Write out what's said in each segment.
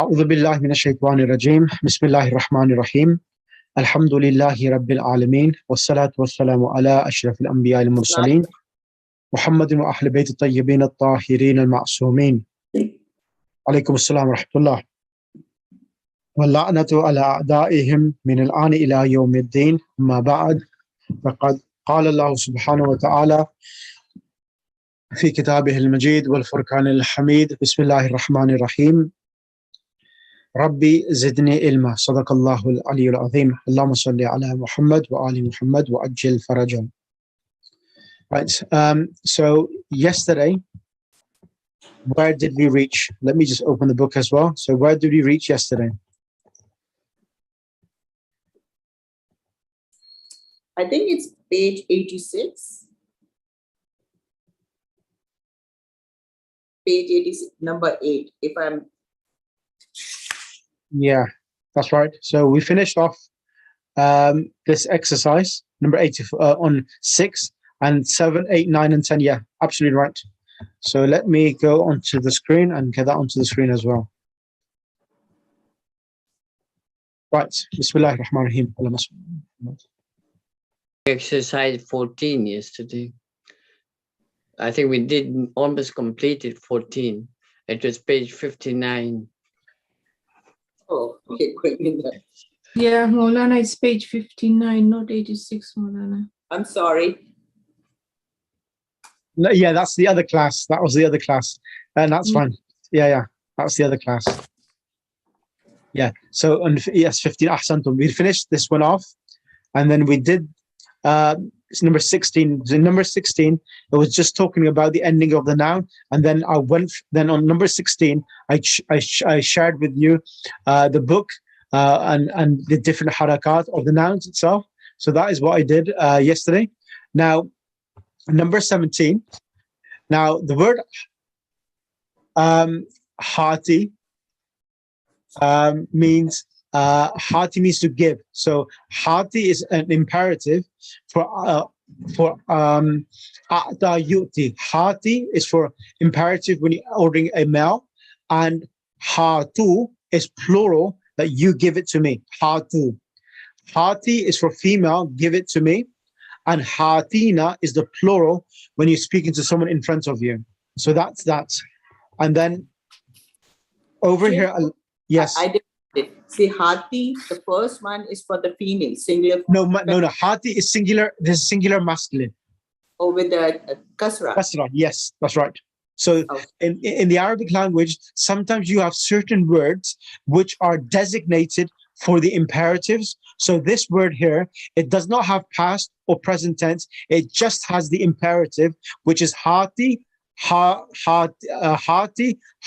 أعوذ بالله من الشيطان الرجيم بسم الله الرحمن الرحيم الحمد لله رب العالمين والصلاة والسلام على أشرف الأنبياء المرسلين محمد وأهل بيت الطيبين الطاهرين المعصومين عليكم السلام ورحمة الله واللعنة على أعدائهم من الآن إلى يوم الدين أما بعد فقد قال الله سبحانه وتعالى في كتابه المجيد والفرقان الحميد بسم الله الرحمن الرحيم ربي زدني علما صدق الله العلي العظيم اللهم صل على محمد وآل محمد وأجل فرجهم. Right. So yesterday, where did we reach? Let me just open the book as well. So where did we reach yesterday? I think it's page 86. Page 86, number 8, if I'm... Yeah, that's right. So we finished off this exercise, number 80, on 6 and 7, 8, 9, and 10. Yeah, absolutely right. So let me go onto the screen and get that onto the screen as well. Right. Bismillah ar-Rahman ar-Rahim. Exercise 14 yesterday. I think we did almost completed 14. It was page 59. Oh, okay, quick in there. Yeah, Maulana, it's page 59, not 86, Maulana. I'm sorry. No, yeah, that's the other class. That was the other class. And that's fine. Yeah, that's the other class. Yeah, so yes, 15 Ahsantum. We finished this one off, and then we did it's number 16. In number 16, it was just talking about the ending of the noun, and then I went. Then on number 16, I shared with you the book and the different harakat of the nouns itself. So that is what I did yesterday. Now, number 17. Now the word hati means hati means to give. So hati is an imperative for a'ta yu'ti. Hati is for imperative when you're ordering a meal, and hatu is plural, that you give it to me. Hatu. Hati is for female, give it to me, and hatina is the plural when you're speaking to someone in front of you. So that's that. And then over here, yes. I did it. See, hati, the first one is for the female, singular. No. Hati is singular. This is singular masculine. Oh, with the kasra. Kasra, yes, that's right. So in the Arabic language, sometimes you have certain words which are designated for the imperatives. So this word here, it does not have past or present tense. It just has the imperative, which is hati, hati,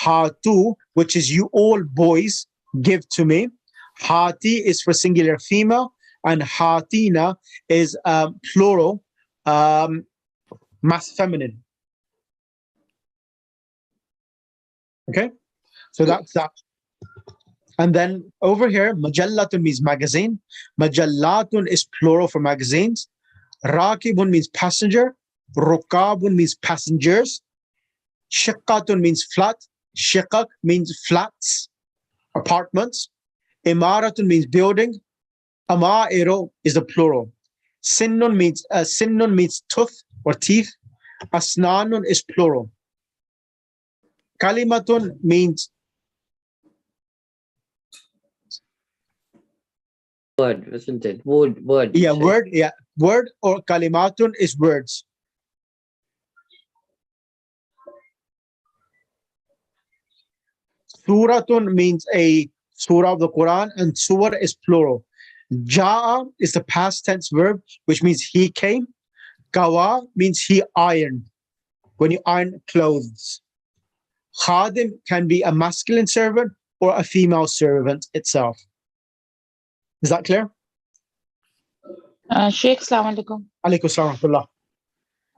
hatu, which is you all boys give to me. Hati is for singular female, and hatina is plural, mass feminine. Okay, so that's that. And then over here, majallatun means magazine. Majallatun is plural for magazines. Rakibun means passenger. Rukabun means passengers. Shiqqatun means flat. Shiqqaq means flats, apartments. Imaratun means building. Ama'iro is the plural. Sinnun means tooth or teeth. Asnanun is plural. Kalimatun means Word, wasn't it? Word. Yeah, word. Yeah, word or kalimatun is words. Suratun means a surah of the Quran, and surah is plural. Ja'a is the past tense verb, which means he came. Kawa means he ironed, when you iron clothes. Khadim can be a masculine servant or a female servant itself. Is that clear? Sheikh, Assalamu alaikum. Alaikum salam wa rahmatullah.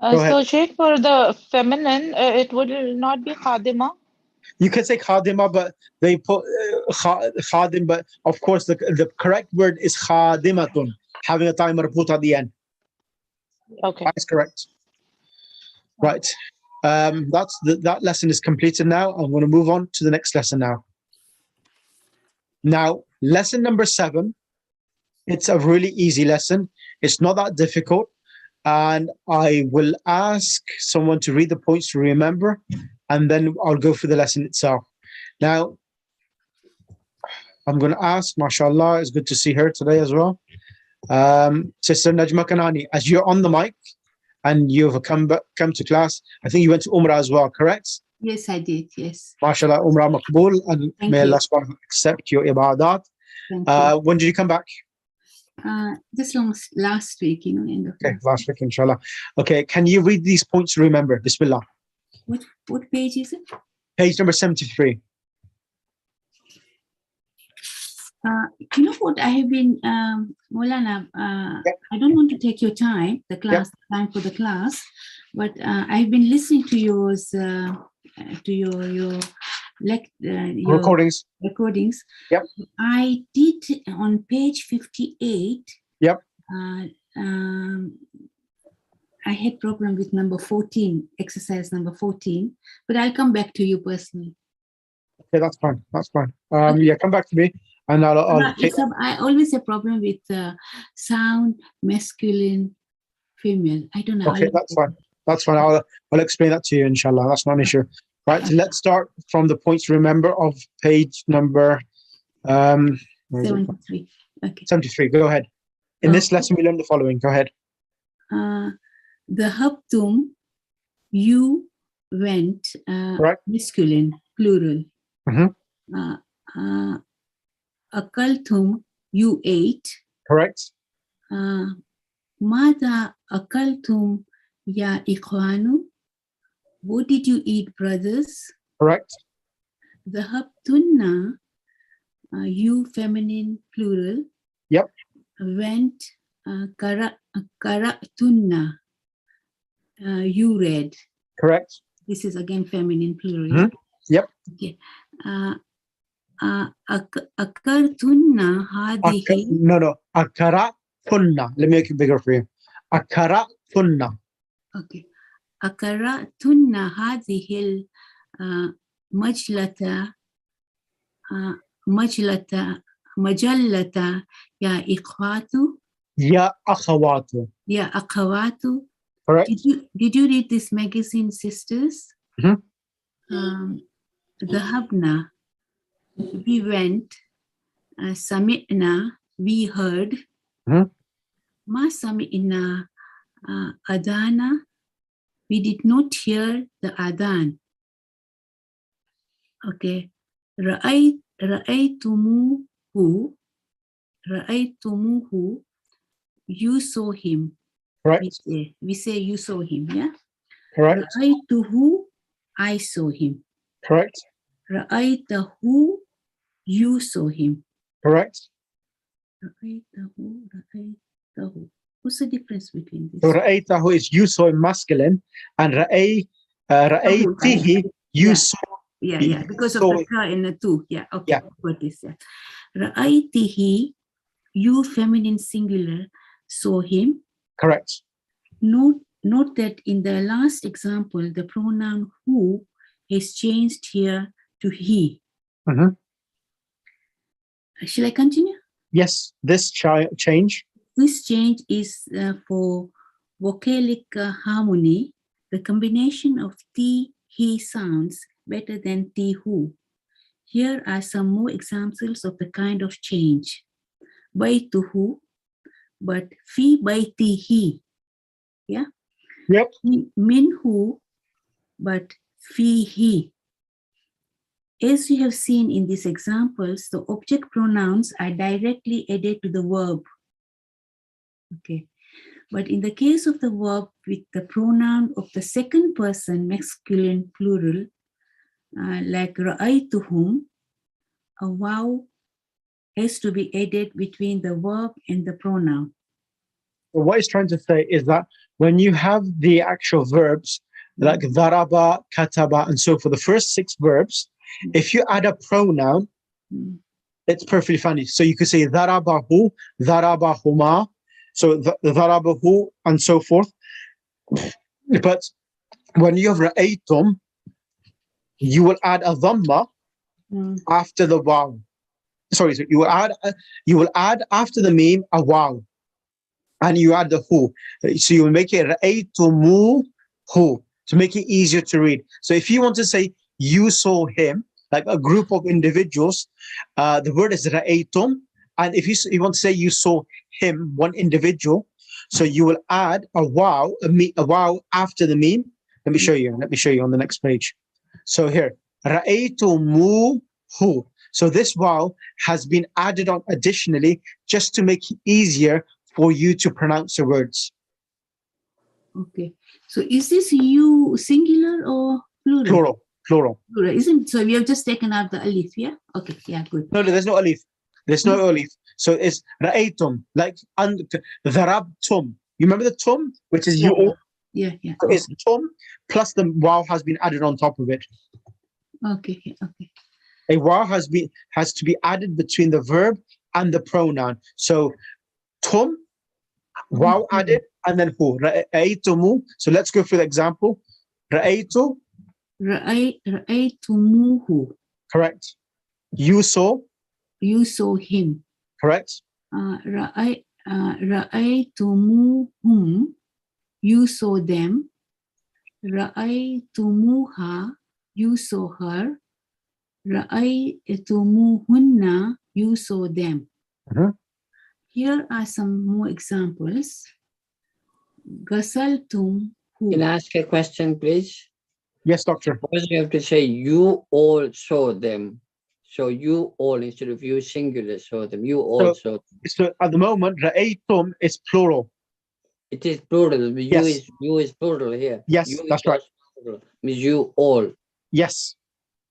Go So, ahead. Sheikh, for the feminine, it would not be khadima. You can say khadima, but they put khadim, but of course the correct word is khadimatun, having a timer put at the end. Okay. That's correct. Right. That lesson is completed now. I'm going to move on to the next lesson now. Now, lesson number 7, it's a really easy lesson. It's not that difficult. And I will ask someone to read the points to remember, and then I'll go through the lesson itself. Now, I'm going to ask, mashallah, it's good to see her today as well. Sister Najma Kanani, as you're on the mic and you've come to class, I think you went to Umrah as well, correct? Yes, I did. Yes. MashaAllah, Umrah Maqbool, and Thank may you. Allah subhanahu wa ta'ala accept your ibadat. Thank you. When did you come back? Just last week, end of Okay, last week, inshallah. Okay, can you read these points to remember? Bismillah. What page is it? Page number 73. You know what? I have been, Maulana, I don't want to take your time, time for the class, but I've been listening to yours, to your Recordings. recordings. Yep. I did on page 58. Yep. I had problem with number 14, exercise number 14, but I'll come back to you personally. Okay, that's fine. That's fine. Yeah, come back to me, and I'll take. I always have problem with sound, masculine, female. I don't know. Okay, that's fine. That's fine. I'll explain that to you, inshallah. That's not an issue. Right. So let's start from the points to remember of page number 73. Okay. 73. Go ahead. In this lesson, we learned the following. Go ahead. The habtum, you went, Correct. masculine, plural. Mhm. Akaltum, you ate. Correct. Mada akaltum ya ikhwanu. What did you eat, brothers? Correct. Dhahabtunna, you feminine, plural. Yep. Went, qara'tunna, you read. Correct. This is again feminine, plural. Mhm. Yep. Okay. Akartunna hadihi. No. Akara punna. Let me make it bigger for you. Akara punna. Okay. Akaratunna hadhihi majlata majallata ya ikhwatu. Ya akhawatu. Ya akhawatu. Correct. Did you read this magazine, sisters? Mhm. Dhahabna, we went. Sami'na, we heard. Mhm. Ma sami'na adana, we did not hear the adhan. Okay. Ra'aytumuhu, you saw him. Correct. We say you saw him, yeah? Correct. Ra'aytuhu, I saw him. Correct. Ra'aytahu, you saw him. Correct. Ra'aytahu. What's the difference between this? So ra'aytahu is you saw in masculine, and ra'aytihi, you Yeah. saw. Yeah, because of So- the ka and the tu. Yeah, okay. Yeah. What is that? Ra'aytihi, you feminine singular, saw him. Correct. Note that in the last example, the pronoun who is changed here to he. Mhm. Shall I continue? Yes, this change. This change is for vocalic harmony, the combination of the, he sounds better than the, who. Here are some more examples of the kind of change. Baytuhu, but fi baytihi. Yeah? Yep. Minhu, but fihi. As you have seen in these examples, the object pronouns are directly added to the verb. Okay. But in the case of the verb with the pronoun of the second person, masculine plural, like ra'aytuhum, a waw has to be added between the verb and the pronoun. What he's trying to say is that when you have the actual verbs like daraba, kataba, and so for the first 6 verbs, if you add a pronoun, it's perfectly fine. So you could say darabahu, darabahuma, so darabahu, and so forth. But when you have ra'aytum, you will add a dhamma after the waw. sorry, so you will add after the meme a wow, and you add the hu. So you will make it ra'aytumu hu to make it easier to read. So if you want to say you saw him, like a group of individuals, the word is ra'aytum. And if you want to say you saw him, one individual, so you will add a wow, a wow after the meme. Let me show you. Let me show you on the next page. So here, ra'aytumuhu. So this wow has been added on additionally just to make it easier for you to pronounce the words. Okay. So is this you singular or plural? Plural, plural. Plural, isn't it? So we have just taken out the alif, yeah? Okay, yeah, good. No, there's no alif. There's no alif. So it's ra'aytum, like dharabtum. You remember the tum, which is you? Yeah, yeah. So it's tum plus the wow has been added on top of it. Okay, yeah, okay. A wow has to be added between the verb and the pronoun. So tum, wow added, and then hu. Ra'aytumu. So let's go through the example. Ra'aytu. Ra'aytumuhu. Correct. You saw. You saw him. Correct. Ra'aytumuhum. You saw them. Ra'aytumuha. You saw her. Ra'aytumuhunna. You saw them. Here are some more examples. Gasaltum. Can I ask a question, please? Yes, doctor. Because you have to say you all saw them. So you all instead of you singular saw them. You all saw them. So at the moment, ra'aytum is plural. It is plural. Yes. You is plural here. Yes, You that's is right. Plural. Means you all. Yes.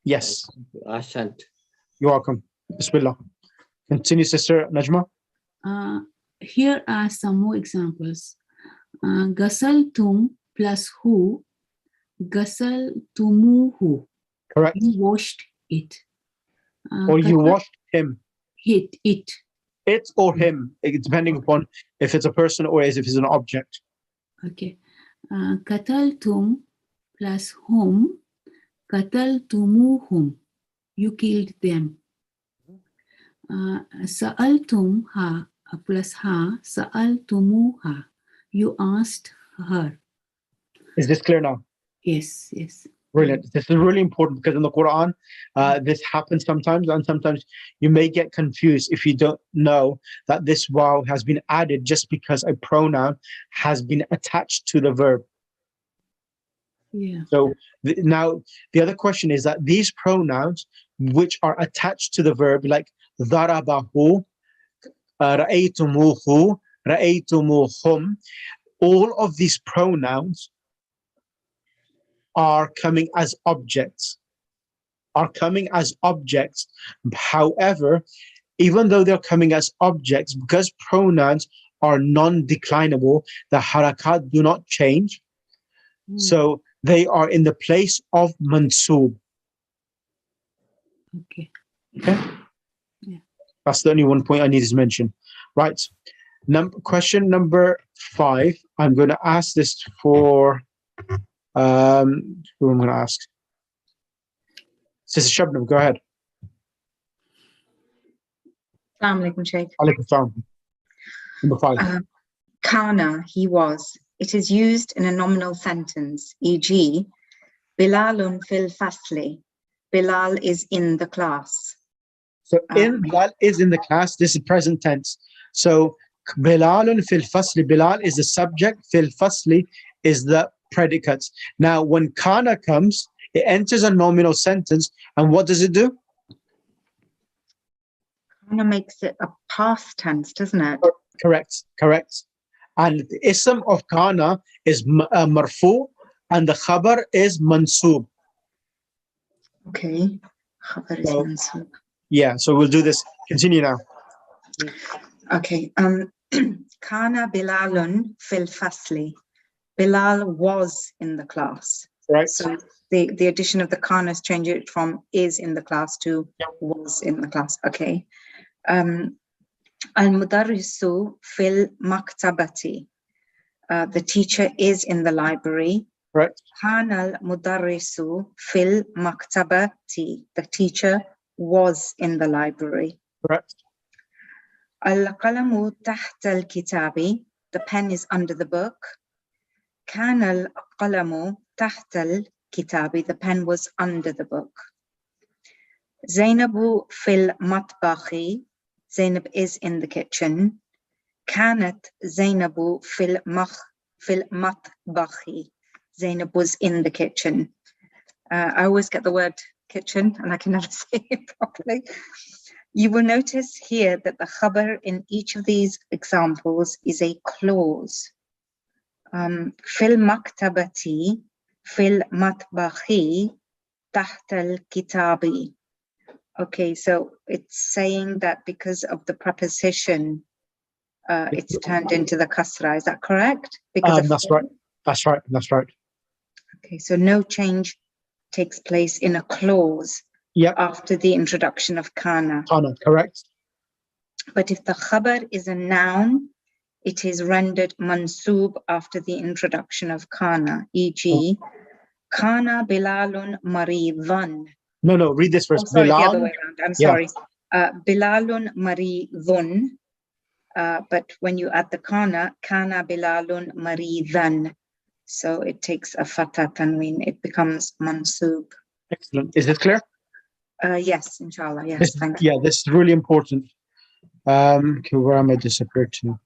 Yes. Ahsant. You're welcome. Bismillah. Continue, Sister Najma. Here are some more examples. Gasaltum plus hu. Gasaltumuhu. Correct. You washed it. Or you washed him. It. It or him, depending upon if it's a person or as if it's an object. Okay. Kataltum plus hum. Kataltumuhum. You killed them. Sa'altum ha plus ha. Sa'altumuha. You asked her. Is this clear now? Yes, yes. Brilliant. This is really important because in the Quran, this happens sometimes, and sometimes you may get confused if you don't know that this wow has been added just because a pronoun has been attached to the verb. Yeah. So now the other question is that these pronouns which are attached to the verb, like darabahu, ra'aytumuhu, ra'aytumuhum, all of these pronouns are coming as objects. However, even though they're coming as objects, because pronouns are non-declinable, the harakat do not change. So they are in the place of mansoob. Okay. Okay? Yeah. That's the only one point I need to mention. Right. Question number 5. I'm going to ask this for who I'm going to ask. Sister Shabnam, go ahead. Assalamu alaikum, Shaykh. Alaikum salam. Number 5. Kana, he was. It is used in a nominal sentence, e.g., Bilalun fil fasli. Bilal is in the class. So in Bilal is in the class, this is present tense. So Bilalun fil fasli, Bilal is the subject, fil fasli is the predicate. Now when kana comes, it enters a nominal sentence, and what does it do? Kana makes it a past tense, doesn't it? Correct. And the ism of kana is marfu, and the khabar is mansoob. Okay. Khabar is mansoob. Yeah, so we'll do this. Continue now. Okay. Kana Bilalun fil fasli. Bilal was in the class. Right. So the addition of the kana is changing it from is in the class to was in the class. Okay. Al-mudarrisu fil maktabati. The teacher is in the library. Right. Kana al-mudarrisu fil maktabati. The teacher was in the library. Correct. القلم تحت الكتاب. The pen is under the book. كان القلم تحت الكتاب. The pen was under the book. زينب في المطبخ. Zainab is in the kitchen. كانت زينب في المطبخ. Zainab was in the kitchen. I always get the word kitchen and I can never say it properly. You will notice here that the khabar in each of these examples is a clause. في المكتبة في المطبخ تحت الكتاب. Okay, so it's saying that because of the preposition, it's turned into the kasra. Is that correct? Because That's right. That's right. That's right. Okay, so no change takes place in a clause Yeah. after the introduction of kana. Kana, correct. But if the khabar is a noun, it is rendered mansub after the introduction of kana, e.g., kana Bilalun maridhan. No, read this first. Oh, sorry, the other Bilal. way around. I'm Yeah. sorry. Bilalun maridhun. But when you add the kana Bilalun maridhan. So it takes a fatha tanween. It becomes mansub. Excellent. Is this clear? Yes, inshallah. Yes, thank you. Yeah, this is really important. Okay, where am I disappeared to?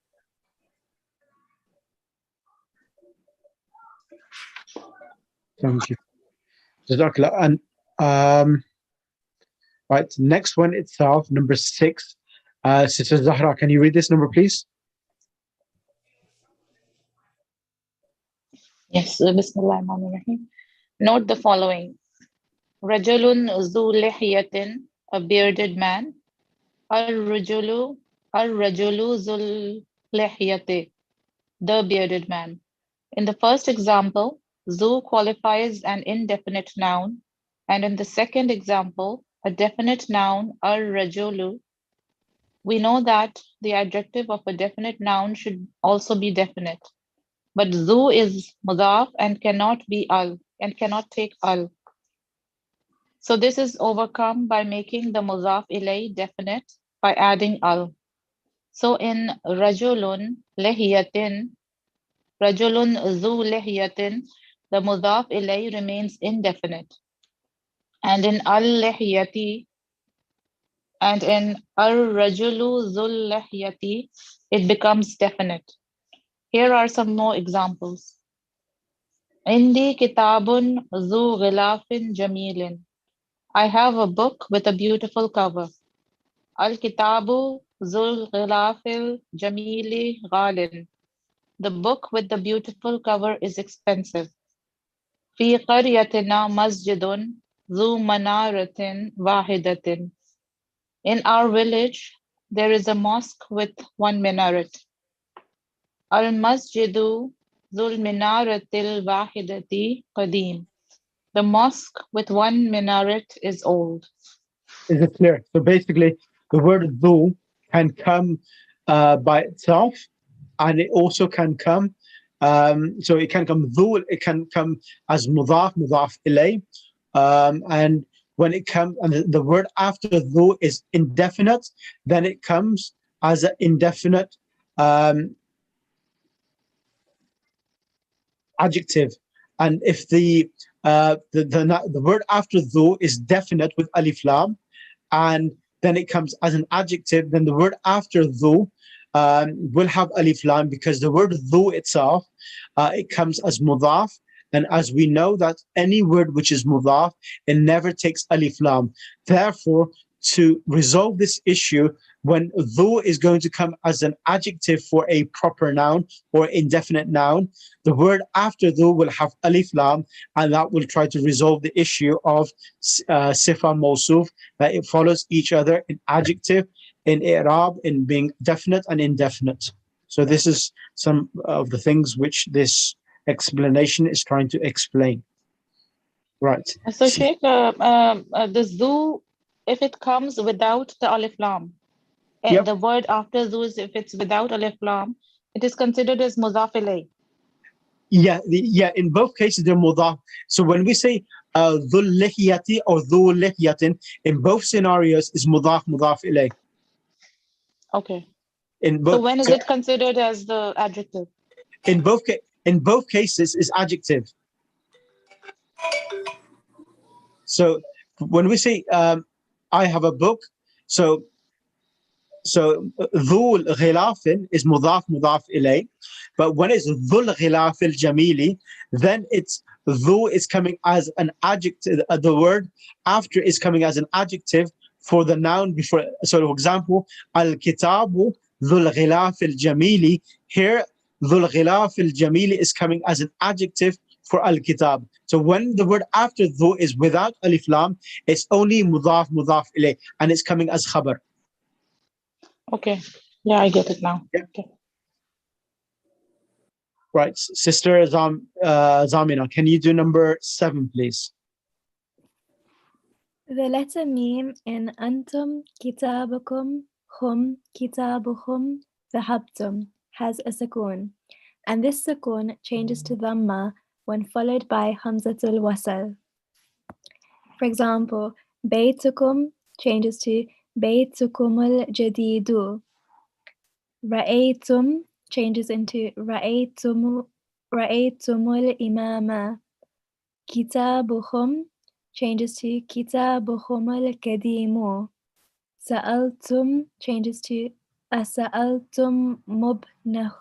Thank you. Jazakallah. And right, next one itself, number 6. Sister Zahra, can you read this number, please? Yes, Bismillahirrahmanirrahim. Note the following. Rajulun zu lihiyatin, a bearded man. Ar-rajulu zul lihiyati, the bearded man. In the first example, zu qualifies an indefinite noun, and in the second example, a definite noun, ar-rajulu. We know that the adjective of a definite noun should also be definite. But zu is mudaf and cannot be al, and cannot take al. So this is overcome by making the mudaf ilay definite by adding al. So in rajulun lehiyatin, rajulun zu lehiyatin, the mudaf ilay remains indefinite. And in al lehiyati, and in ar-rajulu zul lehiyati, it becomes definite. Here are some more examples. Indi kitabun zu ghilafin jamilin. I have a book with a beautiful cover. Al-kitabu zul ghilafil jamili ghalin. The book with the beautiful cover is expensive. Fi qaryatina masjidun zu manaratin wahidatin. In our village, there is a mosque with one minaret. Al-masjidu zul minaratil wahidati qadim. The mosque with one minaret is old. Is it clear? So basically, the word dhu can come by itself, and it also can come, so it can come dhu, it can come as mudaf ilay, and when it comes, and the word after dhu is indefinite, then it comes as an indefinite adjective. And if the word after dhu is definite with alif lam, and then it comes as an adjective, then the word after dhu will have alif lam, because the word dhu itself, it comes as mudaf. And as we know that any word which is mudaf, it never takes alif lam. Therefore, to resolve this issue, when dhu is going to come as an adjective for a proper noun or indefinite noun, the word after dhu will have alif lam, and that will try to resolve the issue of sifa mawsuf, that it follows each other in adjective, in i'rab, in being definite and indefinite. So this is some of the things which this explanation is trying to explain. Right. So Sheikh, the zu, if it comes without the alif lam, and Yep. the word after zu is if it's without alif lam, it is considered as mudaf ilay. Yeah, in both cases they're mudaf. So when we say dhul lihiyati or dhul lihiyatin, in both scenarios is mudaf ilay. Okay. In So both, when is it considered as the adjective? in both cases is adjective. So when we say I have a book, so ذو الغلاف is مضاف مضاف إليه, but when it's ذو الغلاف الجميل, then it's ذو is coming as an adjective. The word after is coming as an adjective for the noun before. So for example, الكتاب ذو الغلاف الجميل. Here ذو الغلاف الجميل is coming as an adjective for al-kitab. So when the word after ذو is without alif lam, it's only مضاف مضاف إليه, and it's coming as khabar. Okay. Yeah, I get it now. Yeah. Okay. Right, Sister Zamina, can you do number 7, please? The letter meme in أنتم كتابكم هم كتابهم ذهبتم has a sukoon, and this sukoon changes to dhamma when followed by hamzatul wasal. For example, بيتكم changes to بيتكم الجديد. رأيتم changes into رأيتم الإمام. كتابكم changes to كتابكم القديم. سألتم changes to أسألتم ابنه.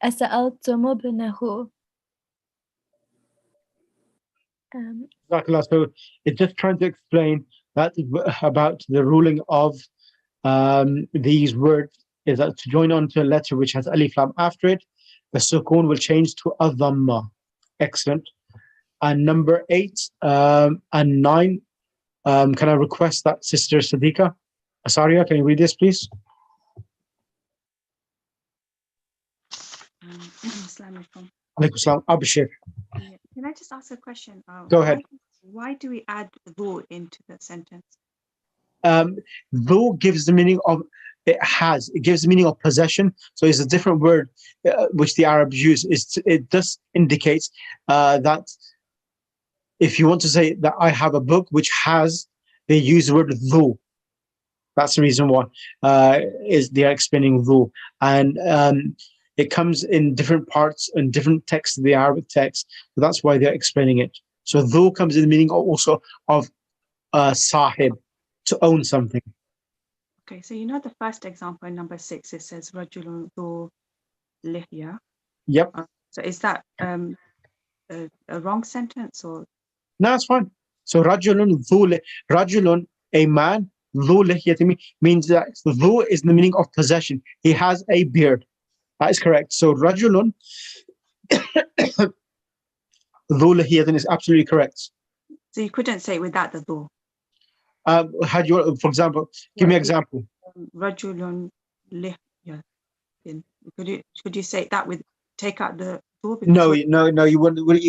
أسألتم ابنه. So it's just trying to explain that about the ruling of these words is that to join on to a letter which has alif lam after it, the sukoon will change to a dhamma. Excellent. And number 8 and 9, can I request that Sister Sadiqa Asaria, can you read this, please? Assalamualaikum. Alaikum salam. Abshir. Yeah. Can I just ask a question? Go ahead. Why do we add dhu into the sentence? Dhu gives the meaning of it gives the meaning of possession. So it's a different word which the Arabs use. It does indicate that if you want to say that I have a book which has, they use the word dhu. That's the reason why is they are explaining dhu, and it comes in different parts and different texts of the Arabic text. So that's why they're explaining it. So dhu comes in the meaning also of sahib, to own something. Okay, so you know the first example in number 6, it says rajulun dhu lihya. Yep. So is that a wrong sentence or? No, it's fine. So rajulun, a man, dhu lihyati means that dhu is the meaning of possession. He has a beard. That is correct. So rajulun dhu lihyati is absolutely correct. So you couldn't say it without the dhu. Had you, for example, give me an example. Rajulun lihya. Could you say that with take out the dhu? No, you wouldn't.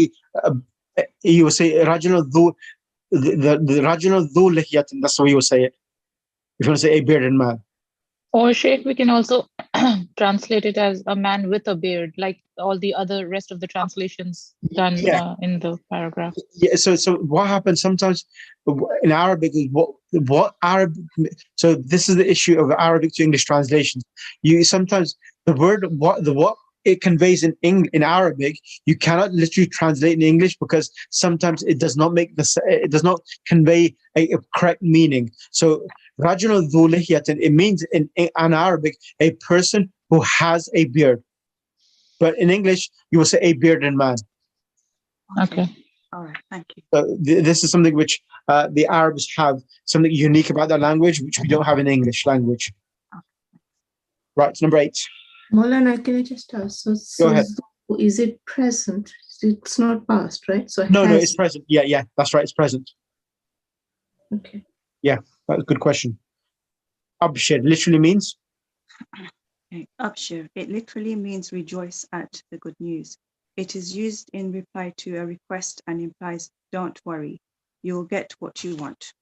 You would say rajulun dhu, the rajulun dhu lihyatin. That's the way you would say it. If you want to say a bearded man. Or Sheikh, we can also translate it as a man with a beard, like all the other rest of the translations done in the paragraph. Yeah. So what happens sometimes in Arabic is what Arabic. So this is the issue of Arabic to English translations. You sometimes the word what it conveys in Arabic, you cannot literally translate in English because sometimes it does not it does not convey a correct meaning. So rajulun dhu lihyatin, it means in Arabic a person who has a beard, but in English you will say a bearded man. Okay. All right, thank you. So this is something which the Arabs have something unique about their language, which we don't have in English language. Right, number 8. Maulana, can I just ask? Go ahead. Is it present? It's not past, right? So No, it's present. Yeah, that's right. It's present. Okay. Yeah, that's a good question. Abshir literally means? Okay. Abshir, it literally means rejoice at the good news. It is used in reply to a request and implies don't worry, you'll get what you want.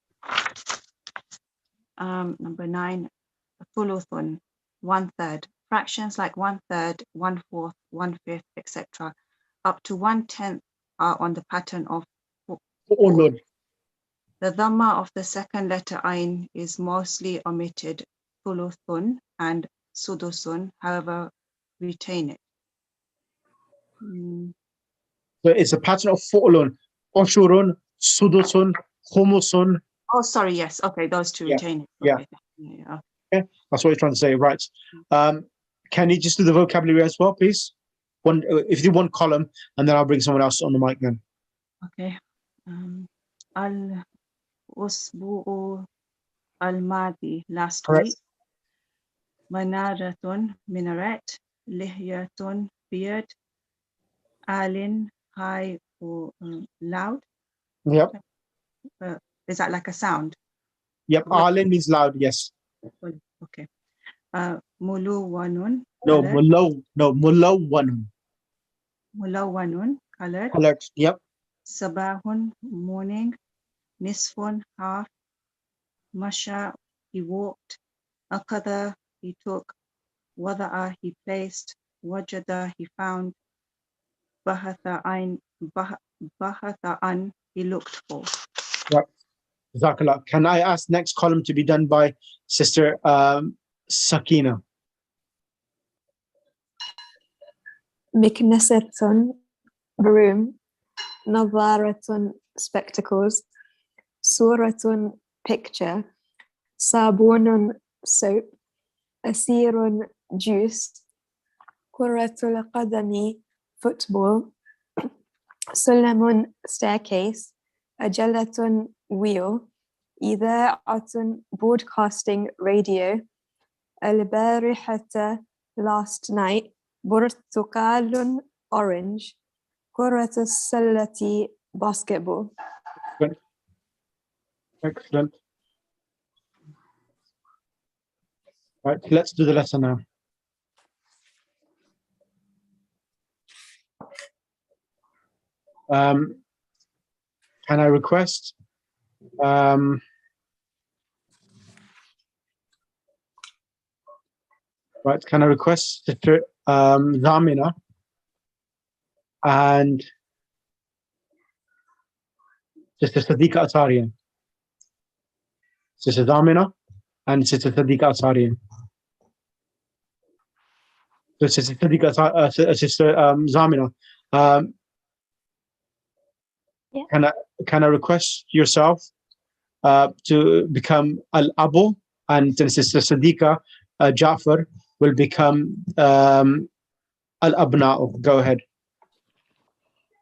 Number 9, thuluthun, 1/3. Fractions like 1/3, 1/4, 1/5, etc. up to 1/10 are on the pattern of Lord. The dhamma of the second letter ayn is mostly omitted thuluthun, and sudusun. However, retain it. So it's a pattern of fu'lun, oshurun, sudusun, khumusun. Oh, sorry. Yes. Okay. Those two Yeah, retain it. yeah. Okay. Yeah. Okay, that's what you're trying to say, right? Can you just do the vocabulary as well, please? If you do one column, and then I'll bring someone else on the mic then. Okay. Al usbu'u al madi, last Correct. week. Manaratun, minaret. Lihyatun, beard. Alin, high or loud. Yep. Is that like a sound? Yep. Alin means loud, yes. Okay. Muluwanun, No, colored. mulawwanun. Mulawanun, colored. Colored. Yep. Sabahun, morning. Nisfun, half. Masha, he walked. Akada, he took. Wada'a, he placed. Wajada, he found. Bahatha an, he looked for. Yep. Jazakallah. Can I ask next column to be done by Sister Sakina? Miknasetun, broom. Navaratun, spectacles. Suratun, picture. Sabunun, soap. Asirun, juice. Kuratul qadami, football. Sulamun, staircase. Ajalatun, wheel. Idha'atun, broadcasting, radio. Al-barihata, last night. Burtukalun, orange. Kuratus salati, basketball. Good. Excellent. Right, let's do the lesson now. Can I request right, can I request Sister Zamina and Sister Sadiqa Atarian? Sister Zamina and Sister Sadiqa Atarian. So Sister Sadiqa, Sister Zamina, Yeah. Can I request yourself to become Al-Abu, and Sister Sadiqa Jafar will become Al-Abna'u. Go ahead.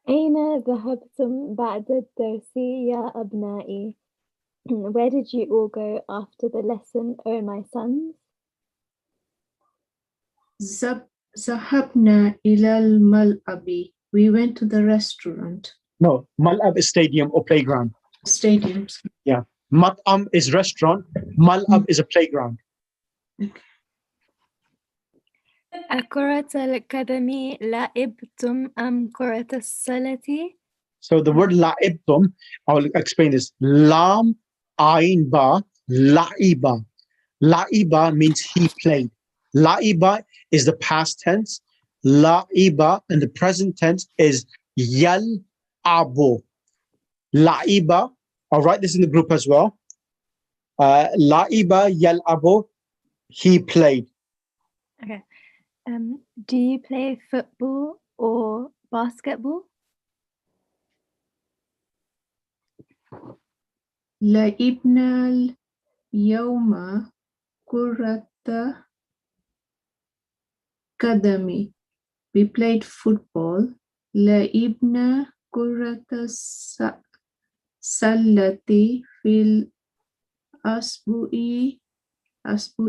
أين ذهبتم بعد الدرس يا أبنائي? Where did you all go after the lesson, O my sons? Zahabna ilal mal'abi. We went to the restaurant. No, Mal'ab is stadium or playground. Stadiums. Yeah. Mat'am is restaurant. Mal'ab is a playground. أكرة القدم لعبتم أم كرة السلة؟ So the word la'ibtum, I'll explain this. Lam, ayn, ba, la'iba. La'iba means he played. La'iba is the past tense. La'iba in the present tense is yal'abu. La'iba, I'll write this in the group as well. La'iba yal'abu, he played. Okay. Do you play football or basketball? لعبنا اليوم كرة قدم. We played football. لعبنا كرة السلة في الأسبوع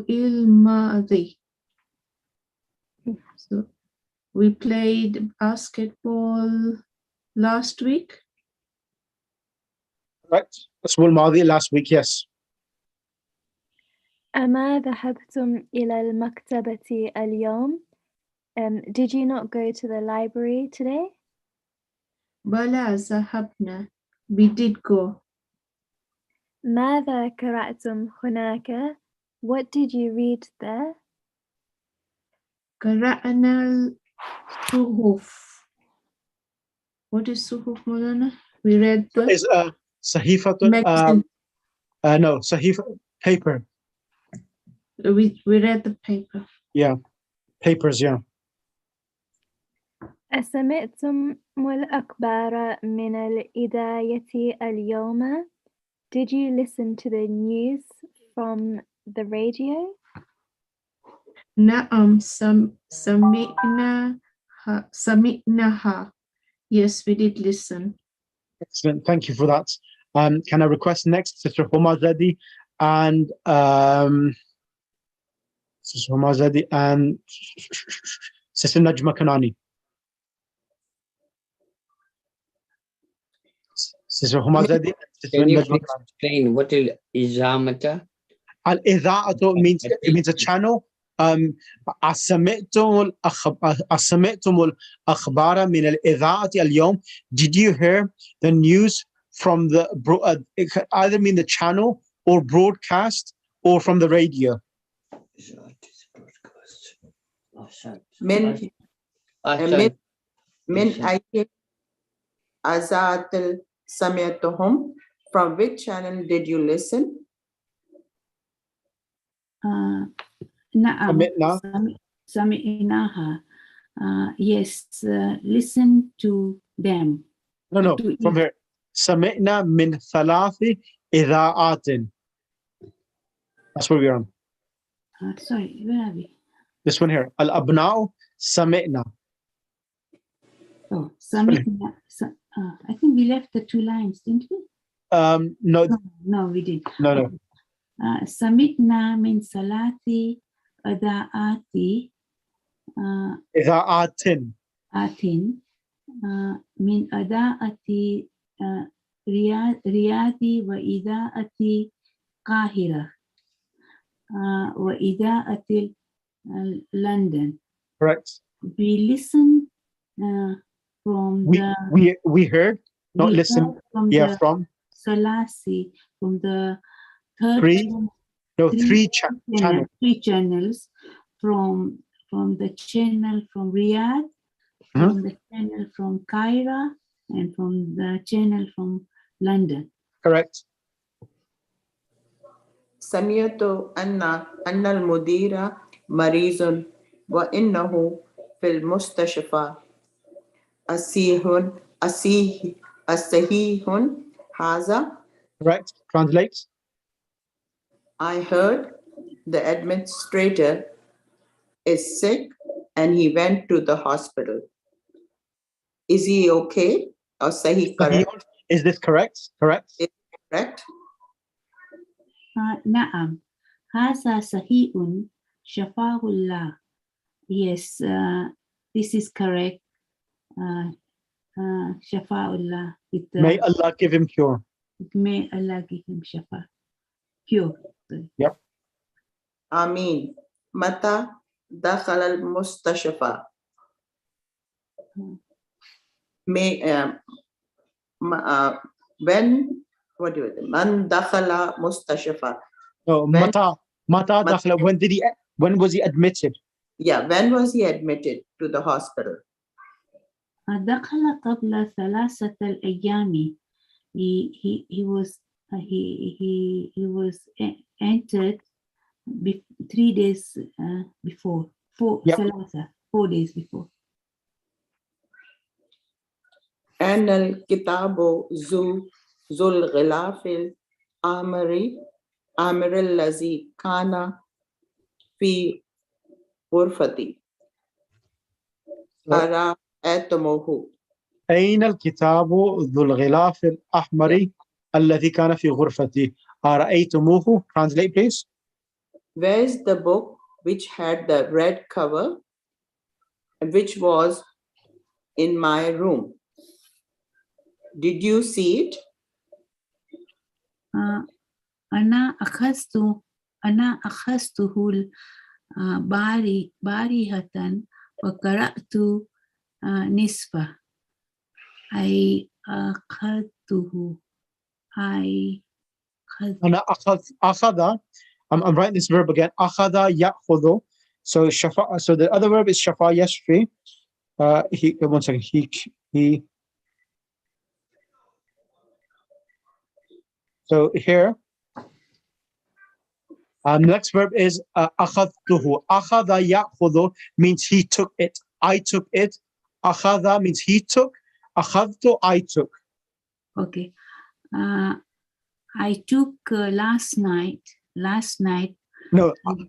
الماضي. So we played basketball last week. Right. Asbul Madi last week, yes. أما ذهبتم إلى المكتبة اليوم? Did you not go to the library today? بلا ذهبنا. We did go. ماذا قرأتم هناك? What did you read there? قرأنا الصحف. What is صحف, Maulana? We read the Is Sahifatun, magazine. no, Sahifa, paper. We read the paper. Yeah, papers. Yeah. أسمعتم الأخبار من الإذاعة اليوم? Did you listen to the news from the radio? نعم سمعناها. Yes, we did listen. Excellent. Thank you for that. Can I request next Sister Homa Zadi and Sister Homa Zadi and Sister Najma Kanani? Sister Homa Zadi and Sister Can you Najma please Kanani. explain what is Izamata? Al-Idha'atu means it means a channel. أسمعتم الأخبار من الإذاعة اليوم? Did you hear the news from the it could either mean the channel or broadcast or from the radio? من أي أذاعة سمعتهم? From which channel did you listen? نعم سمعنا. سمعناها. Yes, listen to them. No, To from it. here. سمعنا من ثلاث إذاعات. That's where we're on. Sorry, where are we? This one here. Al-Abna'u سمعنا. Oh, سمعنا. I think we left the 2 lines, didn't we? No, No, we did. no. سمعنا من ثلاث إذاعات إذاعات. من إذاعة رياض وإذاعة القاهرة وإذاعة لندن. Correct. We listen from We heard, not we listen. heard from Yeah, the from Salasi, from the third three channels. 3 channels from the channel from Riyadh, from the channel from Cairo, and from the channel from London. Correct. سمعت أن المدير مريض وإنه في المستشفى. أصحيح هذا? Correct. Translate. I heard the administrator is sick and he went to the hospital. Is he okay? Or sahi correct? Is this correct? Correct. Is it correct? نعم هذا صحيح شفاه الله. Yes, this is correct. شفاه الله. May Allah give him cure. May Allah give him shafa. Cure. Yep. Ameen. Mata dakhala al-mustashfa. May when what do you man dakhala mustashfa? No, mata dakhla. When was he admitted? Yeah, when was he admitted to the hospital? دخل قبل 3 الأيام. He was entered 3 days before. 4 days before. أن الكتاب ذو الغلاف الأحمر الذي كان في غرفتي أرأيتموه. أين الكتاب ذو الغلاف الأحمر الذي كان في غرفتي أرأيتموه? Translate, please. Where is the book which had the red cover and which was in my room? Did you see it? أنا أخذته بارهة وقرأت نصفه. I أخذته. أنا أخذ. I'm writing this verb again. أخذ يأخذ. So shafa. So the other verb is shafa yashfi. One second. He. So here, Next verb is أخذته. أخذ يأخذ means he took it. I took it. أخذ means he took. أخذت, I took. Okay. I took last night. No,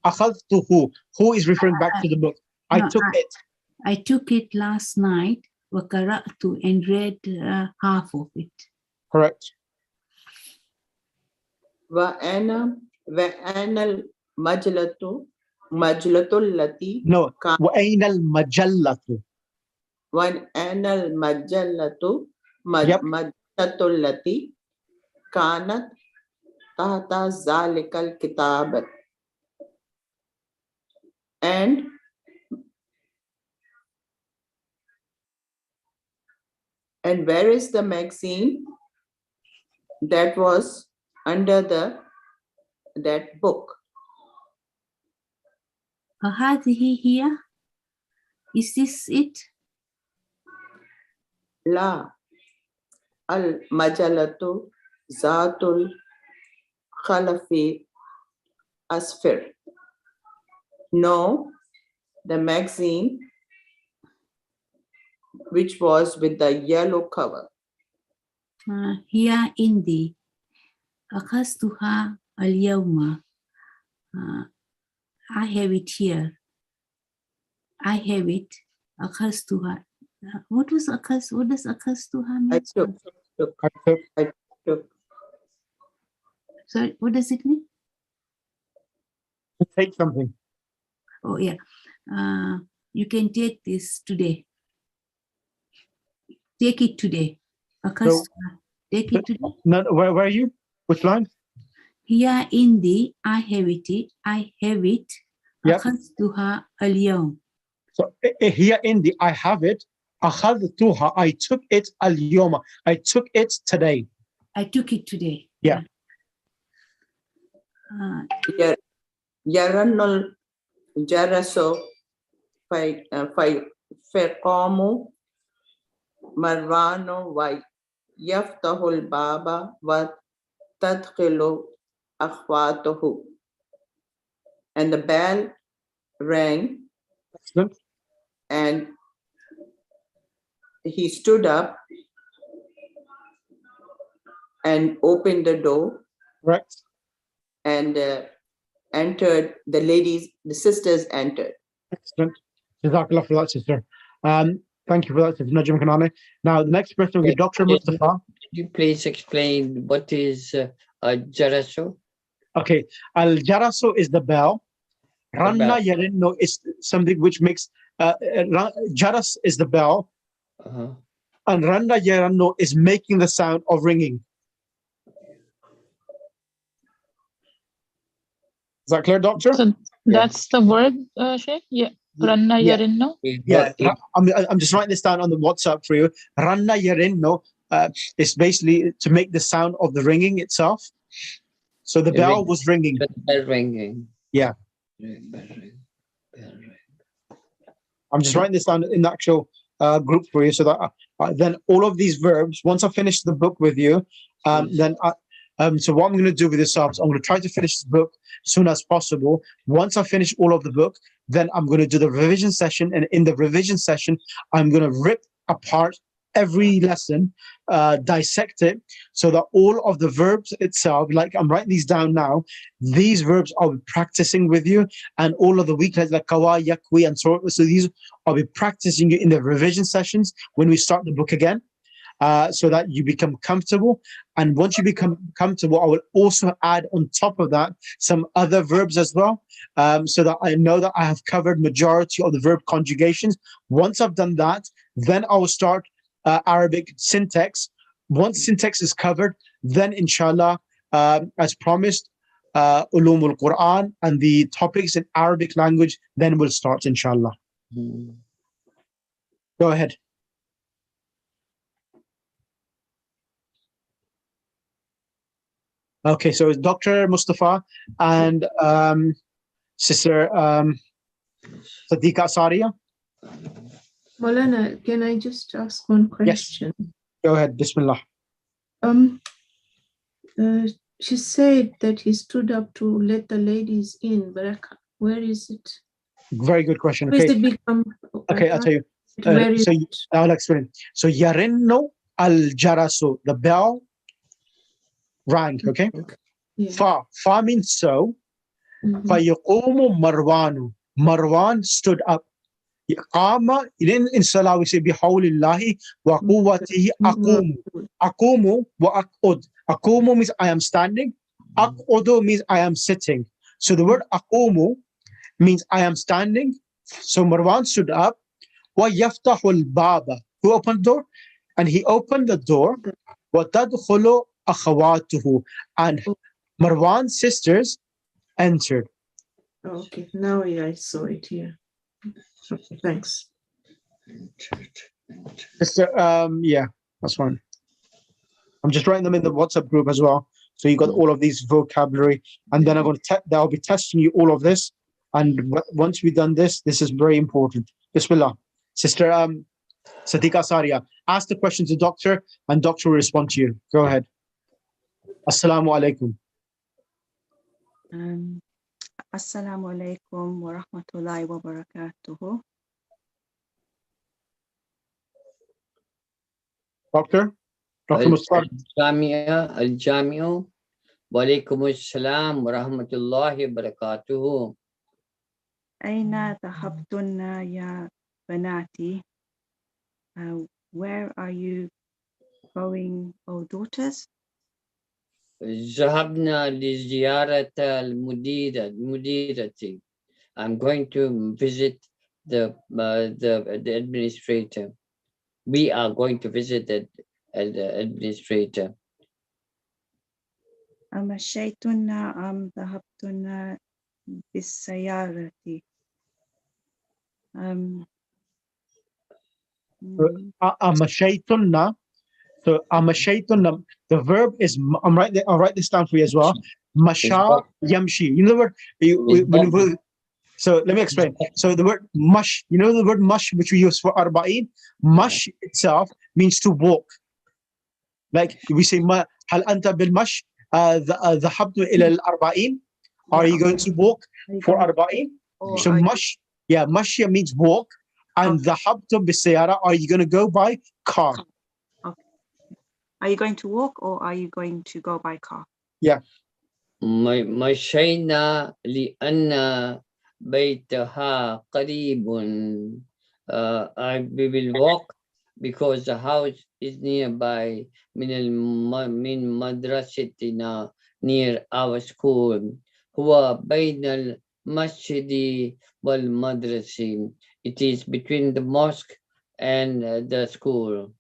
أخذته. Who is referring back to the book? I No, took it. I took it last night. وقرأت and read half of it. Correct. وأنا المجلة التي No. كان وأين المجلة? وأنا المجلة Yep. مجلة التي كانت تحت ذلك الكتاب. And where is the magazine that was under that book? هذه هي. Is this it? لا المجلة ذات الخلف أصفر. No, the magazine which was with the yellow cover. هي عندي. أخذتها اليوم. I have it here. I have it. أخذتها. What does أخذتها mean? I took. Sorry, what does it mean? To take something. Oh yeah. You can take this today. Take it today. أخذتها. Take it today. No, where are you? Which line? Here in the I have it. Yep. أخذتها اليوم. So here in the I have it. أخذتها. I took it اليوم. I took it today. I took it today. Yeah. يرن الجرس فيقام مروان ويفتح الباب وتدخل أخواته. And the bell rang. Excellent. And he stood up and opened the door. Correct. And entered, the sisters entered. Excellent. Jazakallah for that, sister. Thank you for that, Sister Najim Kanani. Now, the next person will be Dr. Mustafa. Could you please explain what is Jaraso? Okay. Al-Jaraso is the bell. Ranna Yarinno is something which makes, Jaras is the bell. And Ranna Yarinno is making the sound of ringing. Is that clear, Doctor? So that's the word, Sheikh? Yeah. Ranna Yarinno? Yeah, I'm just writing this down on the WhatsApp for you. Ranna Yarinno is basically to make the sound of the ringing itself. So the bell was ringing. Bell ringing. Yeah. Bell ring. I'm just writing this down in the actual group for you so that then all of these verbs, once I finish the book with you, so what I'm going to do with this, I'm going to try to finish this book as soon as possible. Once I finish all of the book, then I'm going to do the revision session. And in the revision session, I'm going to rip apart every lesson, dissect it, so that all of the verbs itself, like I'm writing these down now, these verbs I'll be practicing with you, and all of the weaklets like kawa, yakwi, and so these I'll be practicing you in the revision sessions when we start the book again. So that you become comfortable. And once you become comfortable, I will also add on top of that some other verbs as well, so that I know that I have covered majority of the verb conjugations. Once I've done that, then I will start Arabic syntax. Once syntax is covered, then inshallah, as promised, Ulum al-Quran and the topics in Arabic language, then we'll start inshallah. Go ahead. Okay, so it's Dr. Mustafa and Sister Sadiqa Saria. Maulana, can I just ask one question? Yes. Go ahead. Bismillah. She said that he stood up to let the ladies in, but where is it? Very good question. Where is Okay. it become? Okay, I'll tell you. Where is So it? I'll explain. So yarinno al jarasu, the bell rang. Okay. Yeah. Fa means so. Mhm. Fayaqumu Marwanu. Marwan stood up. Qama, in Salah we say bihawlillahi wa quwwatihi aqumu. Aqumu wa aqud. Aqumu means I am standing. Aqudu means I am sitting. So the word aqumu means I am standing. So Marwan stood up. Wa yaftahul baba. Who opened the door? And he opened the door. Wa tadkhulu akhawatuhu. And Marwan's sisters entered. Okay, now I saw it here. Okay, thanks. Yeah, that's fine. I'm just writing them in the WhatsApp group as well. So you got all of these vocabulary, and then I'm going to I'll be testing you all of this. And once we've done this, this is very important. Bismillah. Sister Sadiqa Saria, ask the question to doctor, and doctor will respond to you. Go ahead. Assalamu alaikum. Assalamu alaikum wa rahmatullahi wa barakatuhu. Doctor Mustafa. Al-Jami'u. Wa alaikum assalam wa rahmatullahi wa barakatuhu. Aina dhahabtunna ya banati. Where are you going, O daughters? ذهبنا لزيارة المديرة. I'm going to visit the administrator. We are going to visit the administrator. أمشيتن أم ذهبتن بالسيارة? Amashaytunna. So amashaytunna, the verb is, I'll write this down for you as well. Masha yamshi. You know the word, so let me explain. So the word mush, you know the word mush which we use for arba'in? Mush itself means to walk. Like we say, hal anta bil mush, dhahabtu ila al-arba'in. Are you going to walk for arba'in? So mush, yeah, mashya means walk. And dhahabtu bis sayara, are you going to go by car? Okay. Are you going to walk or are you going to go by car? Yeah. مشينا لأن بيتها قريب. We will walk because the house is nearby. من مدرستنا, near our school. هو بين المسجد والمدرسة. It is between the mosque and the school.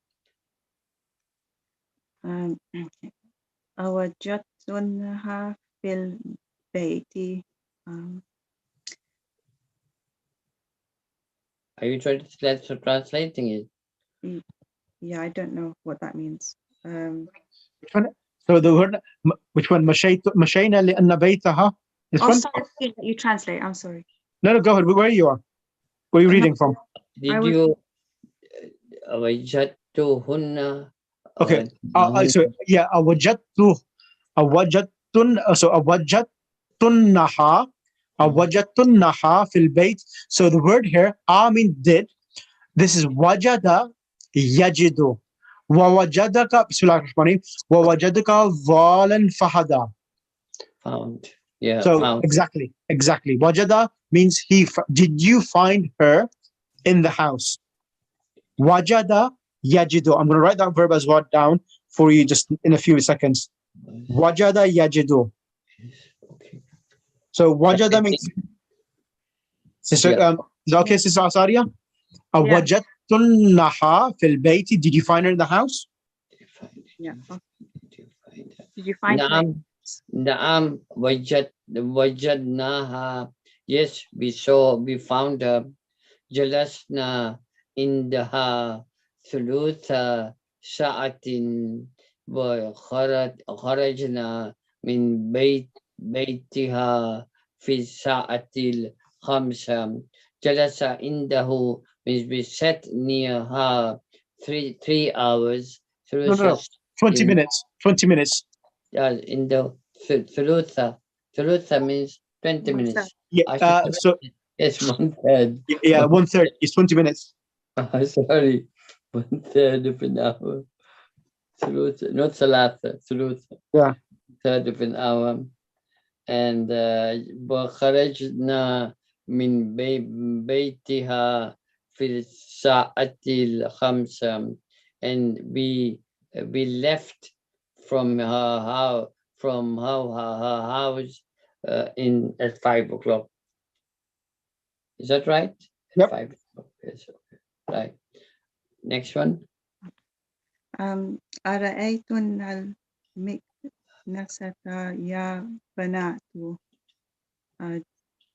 أوجدتنها في البيت. Are you translating it? Yeah, I don't know what that means. Which one? So the word, which one? Mashayna li'anna baytaha. This one? Sorry, you translate. I'm sorry. No, go ahead. Where you are? Where are you reading from? Did you awajadtuhunna? Okay. So yeah, awajadtunnaha fil bayt. So the word here, mean did. This is wajada yajidu. Wawajadaka, bismillahir-rahmanir-rahim, wawajadaka dhalan fahada. Found. Yeah. So found. exactly. Wajada means did you find her in the house? Wajada yajidu. I'm going to write that verb as well down for you just in a few seconds. Wajada yajidu. Okay. So wajada means, sister, is that okay, Sister Asaria? Wajadtunnaha fil bayti. Did you find her in the house? Yeah. Did you find her? Naam wajadnaha. Yes, we found her. Jalasna indaha thulutha sa'atin wa kharajna min baytiha fi sa'atil khamsa. Jalasa indahu means we sat near her 3 hours. No. 20 minutes. 20 minutes. In the Thulutha. Thulutha means 20 minutes. Yeah. I should So it's 1/3. yeah, 1/3 is 20 minutes. Sorry, 1/3 of an hour. Thulutha, not Salatha, Thulutha. Yeah. 1/3 of an hour. And وخرجنا من بيتها في الساعة الخامسة, and we left from her house in at 5 o'clock. Is that right? Yep. 5 o'clock. Yes, okay. Right. Next one. أرأيتن المكنسة يا بنات.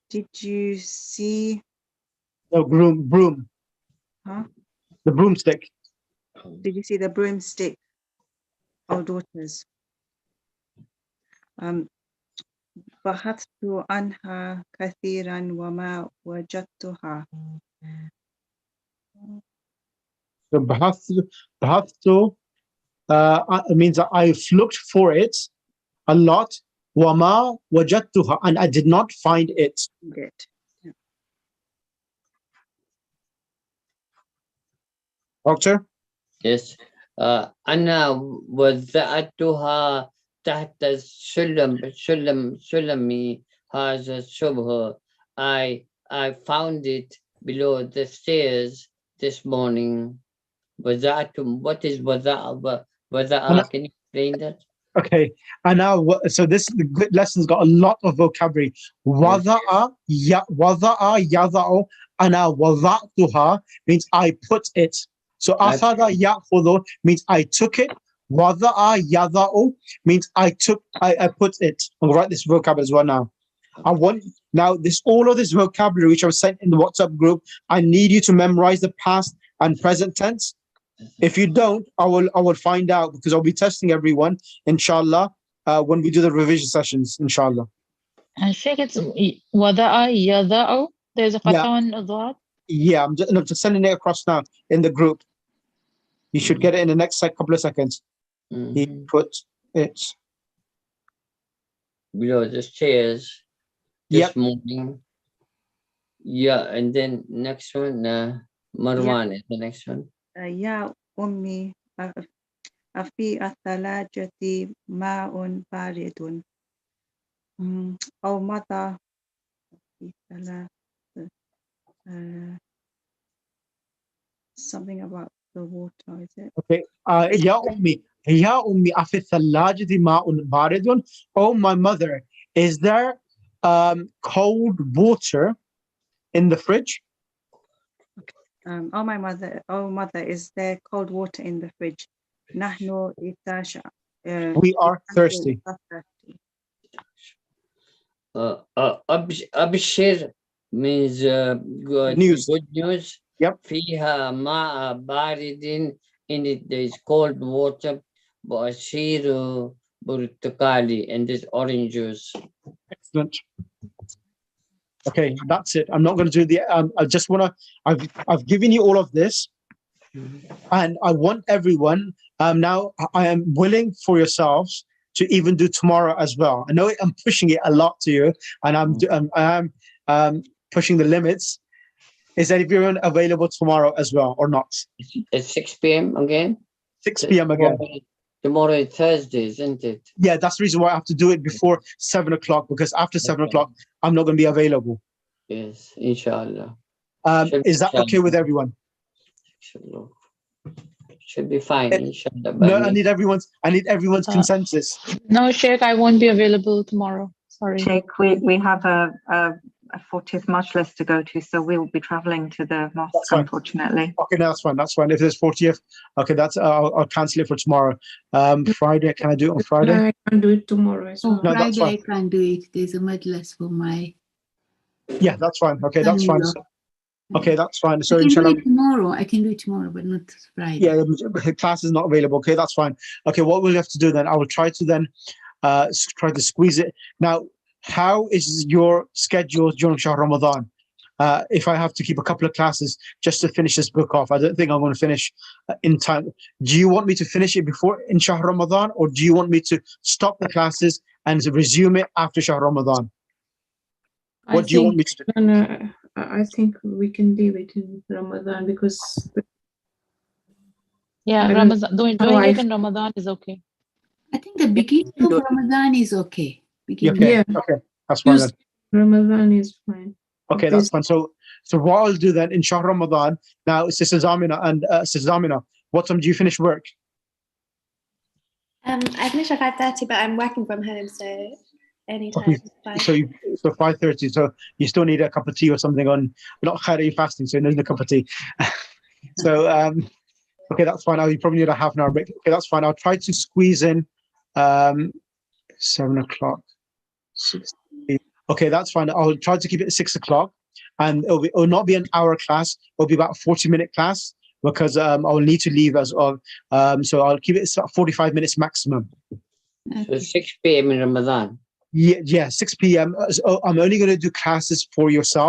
Did you see? The broom. Huh? The broomstick. Did you see the broomstick, oh daughters? بحثت عنها كثيرا وما وجدتها. So bahathtu means that I've looked for it a lot. Wama wajadtuha, and I did not find it. Good. Yeah. Doctor? Yes. أنا وضعتها تحت سلمي هذا الصبح. I found it below the stairs this morning. وضعتم. What is وضع? Can you explain that? Okay, and now so this the good lesson's got a lot of vocabulary. Wada'a yada'u, ana wada'tuha means I put it. So akhadha ya'khudhu means I took it. Wada'a yada'u means I put it. I'm gonna write this vocabulary as well now. I want now all of this vocabulary which I was sent in the WhatsApp group. I need you to memorize the past and present tense. If you don't, I will find out, because I'll be testing everyone, inshallah, when we do the revision sessions, inshallah. And Sheikh, it's wada'a yada'u. There's a fatha on that. Yeah, I'm just sending it across now in the group. You should get it in the next couple of seconds. He put it below the stairs this morning. Yeah, and then next one, Marwan is the next one. يا أمي أفي الثلاجة ماء بارد. أو متى في something about the water, is it? Okay. Ya ummi afi thallajati ma'un baridun. Oh, my mother, is there cold water in the fridge? Oh mother, is there cold water in the fridge? نحن إتاشا. We are thirsty. Abshir means good news. Good news. Yep. فيها ماء بارد, in it there is cold water. وعصير برتقالي, and there's orange juice. Excellent. Okay, that's it. I'm not going to do the. I just want to. I've given you all of this, and I want everyone. Now I am willing for yourselves to even do tomorrow as well. I know I'm pushing it a lot to you, and I am pushing the limits. Is that everyone available tomorrow as well or not? It's 6 p.m. again. 6 p.m. again. Tomorrow is Thursday, isn't it? Yeah, that's the reason why I have to do it before 7 o'clock, because after 7 o'clock, I'm not going to be available. Yes, inshallah. Is that okay with everyone? Inshallah. Should be fine, inshallah. No, I need everyone's consensus. No, Sheikh, I won't be available tomorrow. Sorry. Sheikh, we have a 40th majlis to go to, so we will be traveling to the mosque, unfortunately. Okay, no, that's fine. That's fine. If there's 40th, okay, that's I'll cancel it for tomorrow. Friday, can I do it on Friday? I can do it tomorrow as well. No, that's Friday I fine. can't do it. There's a majlis for my. Yeah, that's fine. Okay, that's fine. Okay, that's fine. So I can do inshallah. it tomorrow. I can do it tomorrow, but not Friday. Yeah, the class is not available. Okay, that's fine. Okay, what we'll have to do then, I will try to then try to squeeze it. Now, how is your schedule during Shahr Ramadan? if I have to keep a couple of classes just to finish this book off. I don't think I'm going to finish in time. Do you want me to finish it before in Shahr Ramadan, or do you want me to stop the classes and resume it after Shahr Ramadan? What do you want me to do? No, I think we can leave it in Ramadan because Yeah, I don't- Ramadan, doing I- it in Ramadan is okay. I think the beginning of Ramadan is okay. Beginning. Okay, Yeah. okay, that's fine then. Tuesday, Ramadan is fine. Okay, that's fine. So what I'll do then in Shahr Ramadan, now Sister Zamina and Sister Zamina, what time do you finish work? I finish at 5:30, but I'm working from home, so anytime. Okay, is fine. So 5:30. So you still need a cup of tea or something on, not khairi fasting, so you need a cup of tea. So okay, that's fine. You probably need a half an hour break. Okay, that's fine. I'll try to squeeze in 7 o'clock. 6. Okay, that's fine. I'll try to keep it at 6 o'clock, and it'll not be an hour class. It'll be about a 40-minute class because I'll need to leave as well. So I'll keep it at 45 minutes maximum. So 6 p.m. in Ramadan. Yeah, 6 p.m. So I'm only going to do classes for yourself.